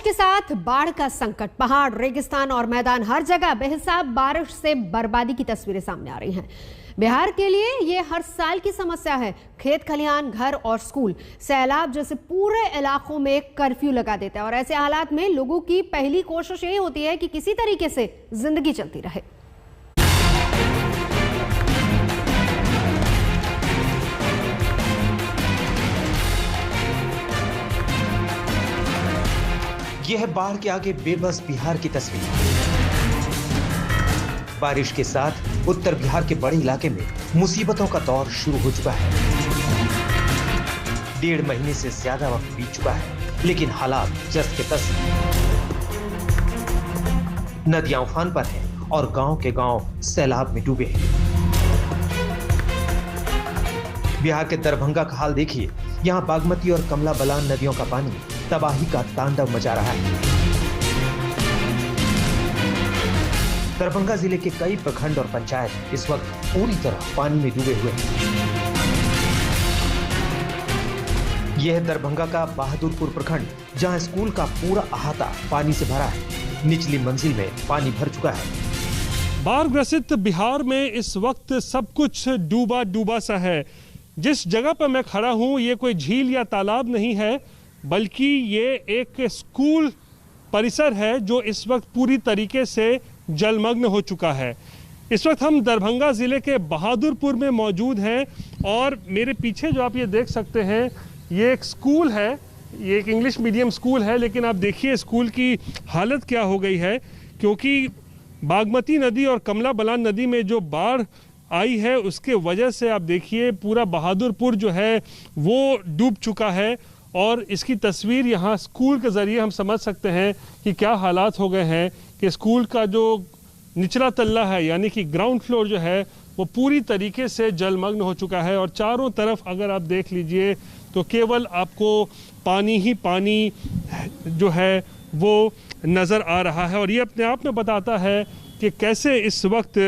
के साथ बाढ़ का संकट, पहाड़, रेगिस्तान और मैदान, हर जगह बेहिसाब बारिश से बर्बादी की तस्वीरें सामने आ रही हैं। बिहार के लिए ये हर साल की समस्या है। खेत खलिहान, घर और स्कूल सैलाब जैसे पूरे इलाकों में कर्फ्यू लगा देता है और ऐसे हालात में लोगों की पहली कोशिश यही होती है कि किसी तरीके से जिंदगी चलती रहे। यह है बाढ़ के आगे बेबस बिहार की तस्वीर। बारिश के साथ उत्तर बिहार के बड़े इलाके में मुसीबतों का दौर शुरू हो चुका है। 1.5 महीने से ज्यादा वक्त बीत चुका है, लेकिन हालात जस के तस। नदियां उफान पर हैं और गांव के गांव सैलाब में डूबे हैं। बिहार के दरभंगा का हाल देखिए। यहाँ बागमती और कमला बलान नदियों का पानी तबाही का तांडव मचा रहा है। दरभंगा जिले के कई प्रखंड और पंचायत इस वक्त पूरी तरह पानी में डूबे हुए हैं। यह है दरभंगा का बहादुरपुर प्रखंड, जहां स्कूल का पूरा अहाता पानी से भरा है। निचली मंजिल में पानी भर चुका है। बाढ़ ग्रसित बिहार में इस वक्त सब कुछ डूबा डूबा सा है। जिस जगह पर मैं खड़ा हूं, ये कोई झील या तालाब नहीं है, बल्कि ये एक स्कूल परिसर है जो इस वक्त पूरी तरीके से जलमग्न हो चुका है। इस वक्त हम दरभंगा ज़िले के बहादुरपुर में मौजूद हैं और मेरे पीछे जो आप ये देख सकते हैं, ये एक स्कूल है। ये एक इंग्लिश मीडियम स्कूल है, लेकिन आप देखिए स्कूल की हालत क्या हो गई है, क्योंकि बागमती नदी और कमला बलान नदी में जो बाढ़ आई है उसके वजह से आप देखिए पूरा बहादुरपुर जो है वो डूब चुका है। और इसकी तस्वीर यहाँ स्कूल के ज़रिए हम समझ सकते हैं कि क्या हालात हो गए हैं कि स्कूल का जो निचला तल्ला है, यानी कि ग्राउंड फ्लोर जो है, वो पूरी तरीके से जलमग्न हो चुका है। और चारों तरफ अगर आप देख लीजिए तो केवल आपको पानी ही पानी जो है वो नज़र आ रहा है। और ये अपने आप में बताता है कि कैसे इस वक्त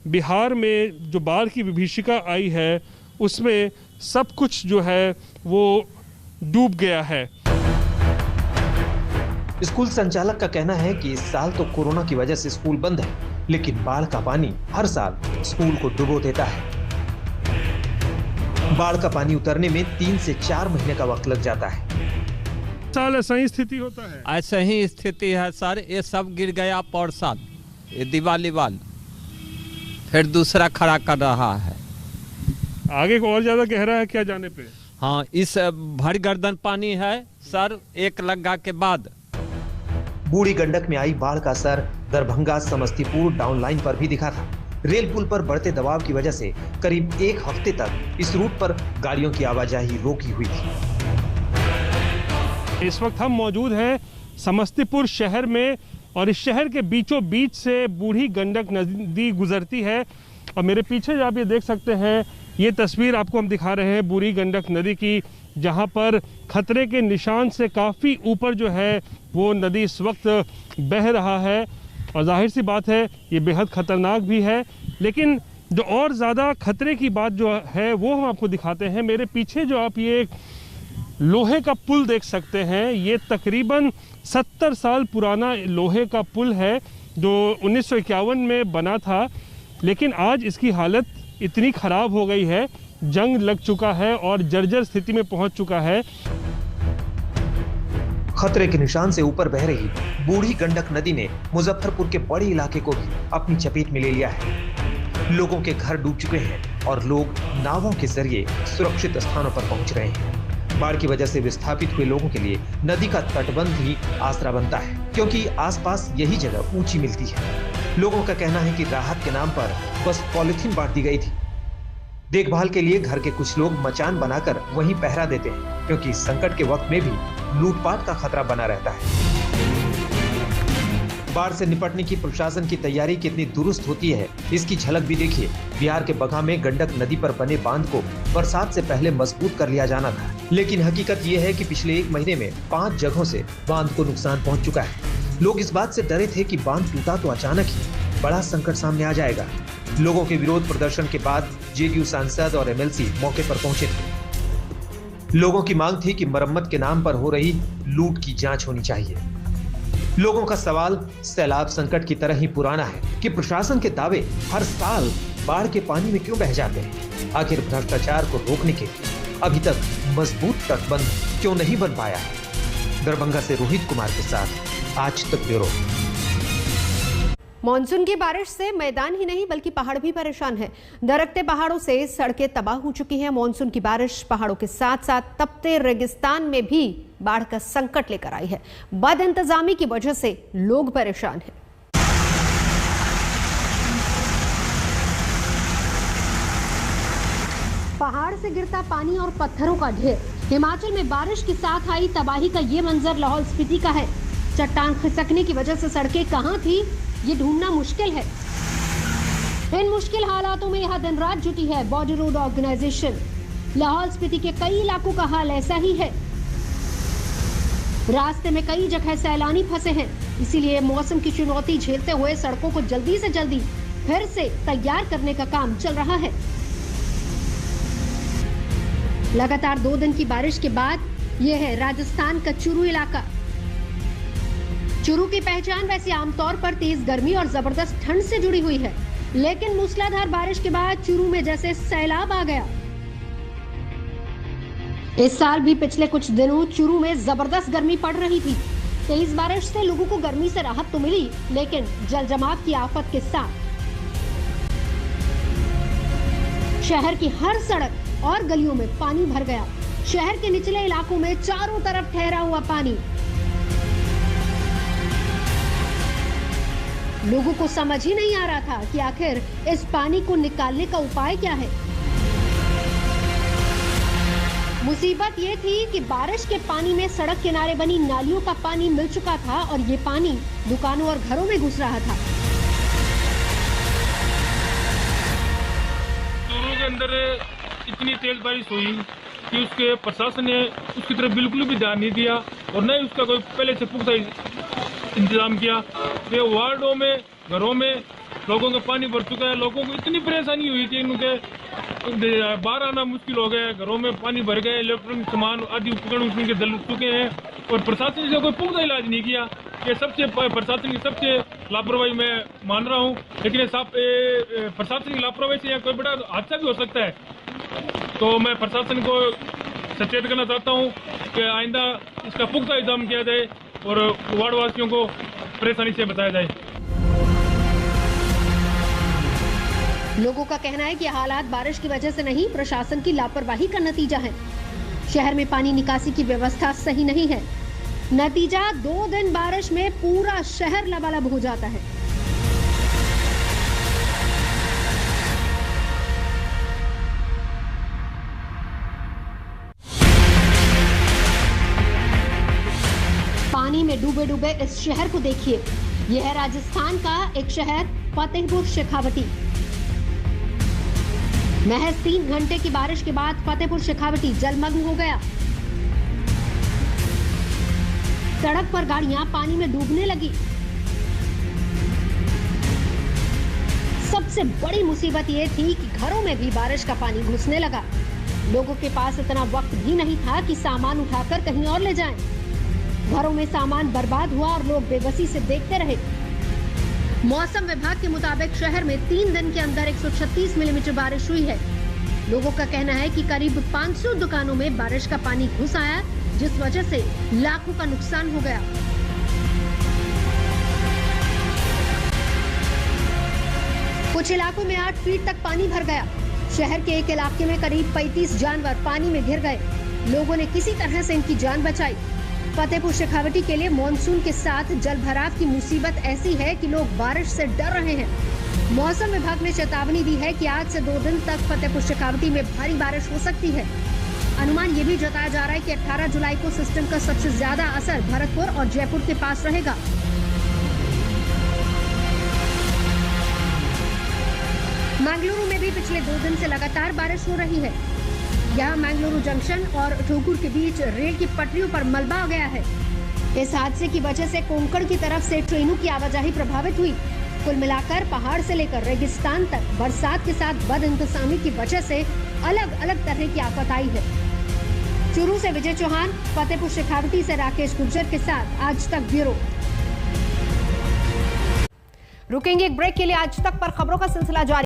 बिहार में जो बाढ़ की विभीषिका आई है उसमें सब कुछ जो है वो डूब गया है। स्कूल संचालक का कहना है कि इस साल तो कोरोना की वजह से स्कूल बंद है, लेकिन बाढ़ का पानी हर साल स्कूल को डुबो देता है। बाढ़ का पानी उतरने में 3 से 4 महीने का वक्त लग जाता है। साल ऐसा ही स्थिति होता है। ऐसा ही स्थिति है सर। ये सब गिर गया पर साल, ये दिवाली वाल फिर दूसरा खड़ा कर रहा है। आगे को और ज्यादा गहरा है क्या जाने पे? हाँ, इस भर गर्दन पानी है सर, एक लग्गा के बाद। बूढ़ी गंडक में आई बाढ़ का असर दरभंगा समस्तीपुर डाउन लाइन पर भी दिखा था। रेल पुल पर बढ़ते दबाव की वजह से करीब 1 हफ्ते तक इस रूट पर गाड़ियों की आवाजाही रोकी हुई थी। इस वक्त हम मौजूद हैं समस्तीपुर शहर में और इस शहर के बीचों बीच से बूढ़ी गंडक नदी गुजरती है। और मेरे पीछे जो आप ये देख सकते हैं, ये तस्वीर आपको हम दिखा रहे हैं बूढ़ी गंडक नदी की, जहां पर खतरे के निशान से काफ़ी ऊपर जो है वो नदी इस वक्त बह रहा है। और जाहिर सी बात है ये बेहद ख़तरनाक भी है। लेकिन जो और ज़्यादा खतरे की बात जो है वो हम आपको दिखाते हैं। मेरे पीछे जो आप ये लोहे का पुल देख सकते हैं, ये तकरीबन 70 साल पुराना लोहे का पुल है जो 1951 में बना था। लेकिन आज इसकी हालत इतनी ख़राब हो गई है, जंग लग चुका है और जर्जर स्थिति में पहुंच चुका है। खतरे के निशान से ऊपर बह रही बूढ़ी गंडक नदी ने मुजफ्फरपुर के बड़े इलाके को भी अपनी चपेट में ले लिया है। लोगों के घर डूब चुके हैं और लोग नावों के जरिए सुरक्षित स्थानों पर पहुंच रहे हैं। बाढ़ की वजह से विस्थापित हुए लोगों के लिए नदी का तटबंध ही आसरा बनता है, क्योंकि आसपास यही जगह ऊंची मिलती है। लोगों का कहना है कि राहत के नाम पर बस पॉलिथीन बांट दी गई थी। देखभाल के लिए घर के कुछ लोग मचान बनाकर वहीं पहरा देते हैं, क्योंकि संकट के वक्त में भी लूटपाट का खतरा बना रहता है। बाढ़ से निपटने की प्रशासन की तैयारी कितनी दुरुस्त होती है, इसकी झलक भी देखिए। बिहार के बगहा में गंडक नदी पर बने बांध को बरसात से पहले मजबूत कर लिया जाना था, लेकिन हकीकत ये है कि पिछले 1 महीने में 5 जगहों से बांध को नुकसान पहुंच चुका है। लोग इस बात से डरे थे कि बांध टूटा तो अचानक ही बड़ा संकट सामने आ जाएगा। लोगों के विरोध प्रदर्शन के बाद जेडीयू सांसद और एमएलसी मौके पर पहुंचे थे। लोगों की मांग थी कि मरम्मत के नाम पर हो रही लूट की जांच होनी चाहिए। लोगों का सवाल सैलाब संकट की तरह ही पुराना है कि प्रशासन के दावे हर साल बाढ़ के पानी में क्यों बह जाते हैं। आखिर भ्रष्टाचार को रोकने के लिए अभी तक मजबूत तटबंध क्यों नहीं बन पाया है। दरभंगा से रोहित कुमार के साथ आज तक ब्यूरो। मॉनसून की बारिश से मैदान ही नहीं बल्कि पहाड़ भी परेशान है। दरकते पहाड़ों से सड़कें तबाह हो चुकी हैं। मॉनसून की बारिश पहाड़ों के साथ साथ तपते रेगिस्तान में भी बाढ़ का संकट लेकर आई है। बद इंतजामी की वजह से लोग परेशान हैं। पहाड़ से गिरता पानी और पत्थरों का ढेर। हिमाचल में बारिश के साथ आई तबाही का ये मंजर लाहौल स्पीति का है। चट्टान खिसकने की वजह से सड़कें कहां थी ये ढूंढना मुश्किल है। इन मुश्किल हालातों में यहां दिन रात जुटी है Border Road Organisation. Lahaul Spiti के कई इलाकों का हाल ऐसा ही है। रास्ते में कई जगह सैलानी फंसे हैं, इसीलिए मौसम की चुनौती झेलते हुए सड़कों को जल्दी से जल्दी फिर से तैयार करने का काम चल रहा है। लगातार 2 दिन की बारिश के बाद यह है राजस्थान का चुरू इलाका। चुरू की पहचान वैसे आमतौर पर तेज गर्मी और जबरदस्त ठंड से जुड़ी हुई है, लेकिन मूसलाधार बारिश के बाद चुरू में जैसे सैलाब आ गया। इस साल भी पिछले कुछ दिनों चुरू में जबरदस्त गर्मी पड़ रही थी। तेज बारिश से लोगों को गर्मी से राहत तो मिली, लेकिन जल जमाव की आफत के साथ शहर की हर सड़क और गलियों में पानी भर गया। शहर के निचले इलाकों में चारों तरफ ठहरा हुआ पानी। लोगों को समझ ही नहीं आ रहा था कि आखिर इस पानी को निकालने का उपाय क्या है। मुसीबत ये थी कि बारिश के पानी में सड़क किनारे बनी नालियों का पानी मिल चुका था और ये पानी दुकानों और घरों में घुस रहा था। चूरू के अंदर इतनी तेज बारिश हुई कि उसके प्रशासन ने उसकी तरफ बिल्कुल भी ध्यान नहीं दिया और न ही उसका कोई पहले से पुख्ता इंतजाम किया। ये वार्डों में घरों में लोगों का पानी भर चुका है। लोगों को इतनी परेशानी हुई कि उनके बाहर आना मुश्किल हो गया। घरों में पानी भर गए, इलेक्ट्रॉनिक सामान आदि उपकरण उनके जल चुके हैं और प्रशासन ने कोई पुख्ता इलाज नहीं किया। ये सबसे प्रशासन की सबसे लापरवाही मैं मान रहा हूँ, लेकिन प्रशासन की लापरवाही से कोई बड़ा हादसा भी हो सकता है। तो मैं प्रशासन को सचेत करना चाहता हूँ कि आइंदा इसका पुख्ता इंतजाम किया जाए और वार्ड वासियों को परेशानी से बचाया जाए। लोगों का कहना है कि हालात बारिश की वजह से नहीं, प्रशासन की लापरवाही का नतीजा है। शहर में पानी निकासी की व्यवस्था सही नहीं है। नतीजा 2 दिन बारिश में पूरा शहर लबालब हो जाता है। पानी में डूबे डूबे इस शहर को देखिए। यह है राजस्थान का एक शहर फतेहपुर शेखावटी। महज 3 घंटे की बारिश के बाद फतेहपुर शेखावटी जलमग्न हो गया। सड़क पर गाड़ियां पानी में डूबने लगी। सबसे बड़ी मुसीबत यह थी कि घरों में भी बारिश का पानी घुसने लगा। लोगों के पास इतना वक्त भी नहीं था कि सामान उठाकर कहीं और ले जाएं। घरों में सामान बर्बाद हुआ और लोग बेबसी से देखते रहे। मौसम विभाग के मुताबिक शहर में 3 दिन के अंदर 136 मिलीमीटर बारिश हुई है। लोगों का कहना है कि करीब 500 दुकानों में बारिश का पानी घुस आया, जिस वजह से लाखों का नुकसान हो गया। कुछ इलाकों में 8 फीट तक पानी भर गया। शहर के एक इलाके में करीब 35 जानवर पानी में घिर गए। लोगों ने किसी तरह से इनकी जान बचाई। फतेहपुर शेखावटी के लिए मॉनसून के साथ जल भराव की मुसीबत ऐसी है कि लोग बारिश से डर रहे हैं। मौसम विभाग ने चेतावनी दी है कि आज से 2 दिन तक फतेहपुर शेखावटी में भारी बारिश हो सकती है। अनुमान ये भी जताया जा रहा है कि 18 जुलाई को सिस्टम का सबसे ज्यादा असर भरतपुर और जयपुर के पास रहेगा। मंगलुरु में भी पिछले 2 दिन से लगातार बारिश हो रही है। यहाँ मंगलुरु जंक्शन और ठोकुर के बीच रेल की पटरियों पर मलबा आ गया है। इस हादसे की वजह से कोंकण की तरफ से ट्रेनों की आवाजाही प्रभावित हुई। कुल मिलाकर पहाड़ से लेकर रेगिस्तान तक बरसात के साथ बद इंतजामी की वजह से अलग अलग तरह की आफत आई है। चूरू से विजय चौहान, फतेहपुर शेखावटी से राकेश गुर्जर के साथ आज तक ब्यूरो। रुकेंगे एक ब्रेक के लिए। आज तक पर खबरों का सिलसिला जारी।